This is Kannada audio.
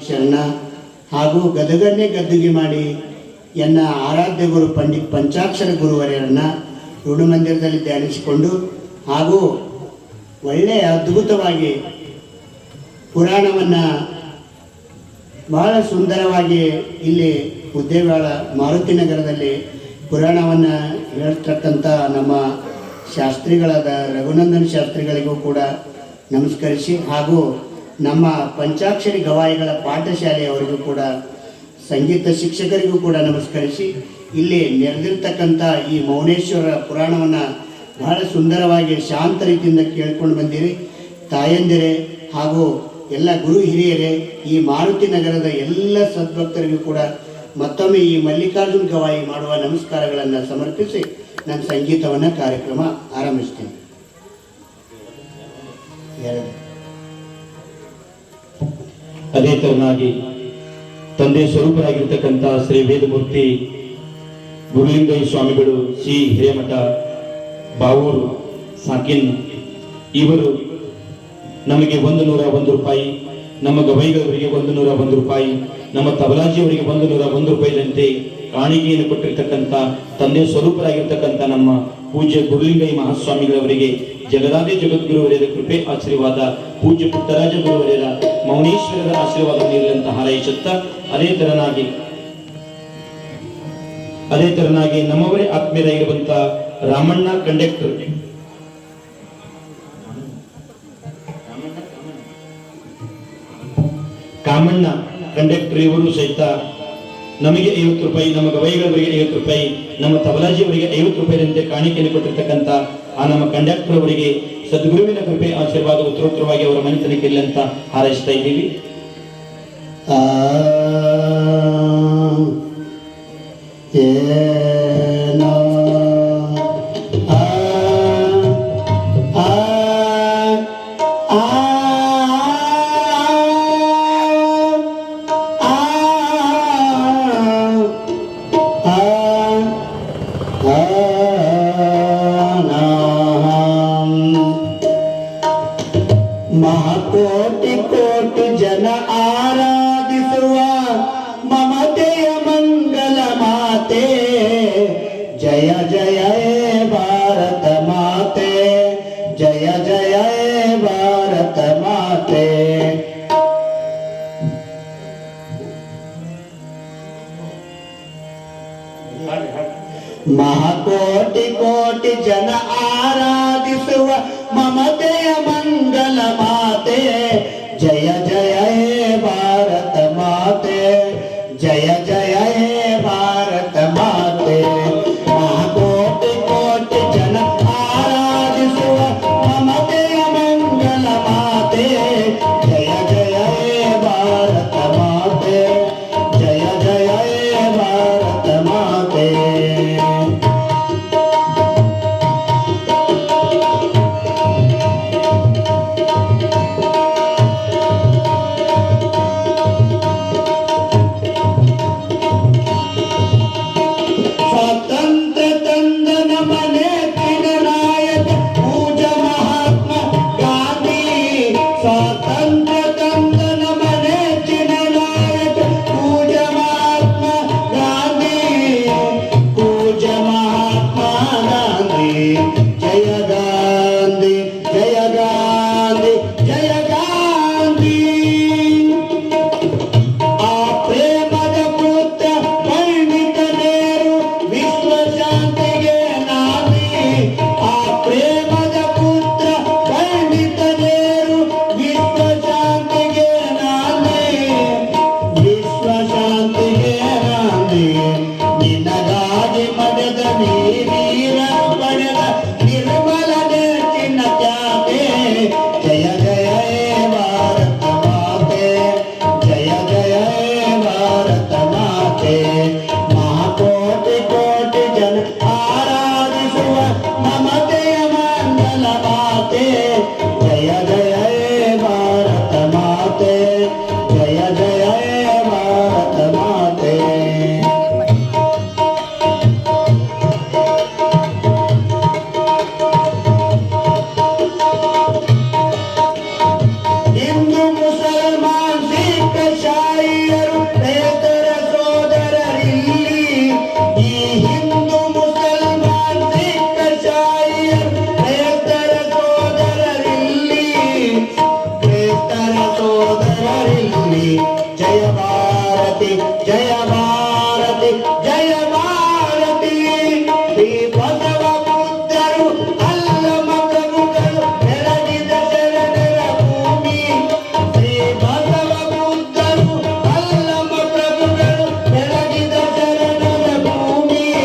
ಶರಣ ಹಾಗೂ ಗದಗನ್ನೇ ಗದ್ದುಗೆ ಮಾಡಿ ಎನ್ನ ಆರಾಧ್ಯ ಗುರು ಪಂಡಿತ್ ಪಂಚಾಕ್ಷರ ಗುರುವರ್ಯರನ್ನ ಋಣಮಂದಿರದಲ್ಲಿ ಧ್ಯಾನಿಸಿಕೊಂಡು ಹಾಗೂ ಒಳ್ಳೆಯ ಅದ್ಭುತವಾಗಿ ಪುರಾಣವನ್ನು ಬಹಳ ಸುಂದರವಾಗಿ ಇಲ್ಲಿ ಮುದ್ದೇಬೇಳ ಮಾರುತಿನಗರದಲ್ಲಿ ಪುರಾಣವನ್ನು ಹೇಳ್ತಕ್ಕಂಥ ನಮ್ಮ ಶಾಸ್ತ್ರಿಗಳಾದ ರಘುನಂದನ್ ಶಾಸ್ತ್ರಿಗಳಿಗೂ ಕೂಡ ನಮಸ್ಕರಿಸಿ ಹಾಗೂ ನಮ್ಮ ಪಂಚಾಕ್ಷರಿ ಗವಾಯಿಗಳ ಪಾಠಶಾಲೆಯವರಿಗೂ ಕೂಡ ಸಂಗೀತ ಶಿಕ್ಷಕರಿಗೂ ಕೂಡ ನಮಸ್ಕರಿಸಿ ಇಲ್ಲಿ ನೆರೆದಿರ್ತಕ್ಕಂಥ ಈ ಮೌನೇಶ್ವರ ಪುರಾಣವನ್ನು ಬಹಳ ಸುಂದರವಾಗಿ ಶಾಂತ ರೀತಿಯಿಂದ ಕೇಳ್ಕೊಂಡು ಬಂದಿರಿ. ತಾಯಂದಿರೇ ಹಾಗೂ ಎಲ್ಲ ಗುರು ಹಿರಿಯರೇ, ಈ ಮಾರುತಿ ನಗರದ ಎಲ್ಲ ಸದ್ಭಕ್ತರಿಗೂ ಕೂಡ ಮತ್ತೊಮ್ಮೆ ಈ ಮಲ್ಲಿಕಾರ್ಜುನ್ ಗವಾಯಿ ಮಾಡುವ ನಮಸ್ಕಾರಗಳನ್ನು ಸಮರ್ಪಿಸಿ ನನ್ನ ಸಂಗೀತವನ್ನು ಕಾರ್ಯಕ್ರಮ ಆರಂಭಿಸ್ತೇನೆ. ಅದೇ ತರನಾಗಿ ತಂದೆ ಸ್ವರೂಪರಾಗಿರ್ತಕ್ಕಂಥ ಶ್ರೀ ವೇದಮೂರ್ತಿ ಗುರುಲಿಂಗಯ್ಯ ಸ್ವಾಮಿಗಳು ಶ್ರೀ ಹಿರೇಮಠ ಬಾವೂರು ಸಾಕಿನ್ ಇವರು ನಮಗೆ 101 ರೂಪಾಯಿ, ನಮ್ಮ ಗವೈಗಳವರಿಗೆ 101 ರೂಪಾಯಿ, ನಮ್ಮ ತಬಲಾಜಿಯವರಿಗೆ 101 ರೂಪಾಯಿದಂತೆ ಕಾಣಿಕೆಯನ್ನು ಕೊಟ್ಟಿರ್ತಕ್ಕಂಥ ತಂದೆ ಸ್ವರೂಪರಾಗಿರ್ತಕ್ಕಂಥ ನಮ್ಮ ಪೂಜ್ಯ ಗುರುಲಿಂಗಯ್ಯ ಮಹಾಸ್ವಾಮಿಗಳವರಿಗೆ ಜಗದಾದಿ ಜಗದ್ಗುರುವರ್ಯರ ಕೃಪೆ ಆಶೀರ್ವಾದ, ಪೂಜ್ಯ ಪುಟ್ಟರಾಜ ಗುರುವರ್ಯರ ಮೌನೇಶ್ವರರ ಆಶೀರ್ವಾದ ನೀಡಲಂತ ಹಾರೈಸುತ್ತಾ ಅದೇ ತರನಾಗಿ ನಮ್ಮವರೇ ಆತ್ಮೀಯರಾಗಿರುವಂತ ರಾಮಣ್ಣ ಕಂಡಕ್ಟರ್ ಕಾಮಣ್ಣ ಕಂಡಕ್ಟರ್ ಇವರು ಸಹಿತ ನಮಗೆ 50 ರೂಪಾಯಿ, ನಮ್ಮ ಗವೈಗಳವರಿಗೆ 50 ರೂಪಾಯಿ, ನಮ್ಮ ತಬಲಾಜಿಯವರಿಗೆ 50 ರೂಪಾಯಿದಂತೆ ಕಾಣಿಕೆಯನ್ನು ಕೊಟ್ಟಿರ್ತಕ್ಕಂಥ ಆ ನಮ್ಮ ಕಂಡಕ್ಟರ್ ಅವರಿಗೆ ಸದ್ಗುರುವಿನ ಕೃಪೆ ಆಶೀರ್ವಾದ ಉತ್ತರೋತ್ತರವಾಗಿ ಅವರ ಮನೆತನಕ್ಕೆ ಇಲ್ಲ ಅಂತ ಹಾರೈಸ್ತಾ ಇದ್ದೀವಿ. ಮಹಾಕೋಟಿ ಕೋಟಿ ಜನ ಆರಾಧಿಸುವ ಮಮತೆಯ ಮಂಗಲ ಮಾತೆ, ಜಯ ಜಯ ಭಾರತ ಮಾತೆ, ಜಯ ಜಯ ಭಾರತ ಮಾತೆ. ಮಹಾಕೋಟಿ ಕೋಟಿ ಜನ ಆರಾಧಿಸುವ ಮಮತೆಯ ಮಂಗಲ ಮಾತೆ, ಜಯ ಜಯ ಭಾರತ ಮಾತೆ, ಜಯ ಜಯ ಭಾರತ ಮಾತೆ. ಮಹಾಕೋಟಿ ಕೋಟಿ ಜನ ಆರಾಧಿಸುವ ಮಮತೆಯ ಮಂಗಲ ಮಾತೆ, ಜಯ ಜಯ ಭಾರತ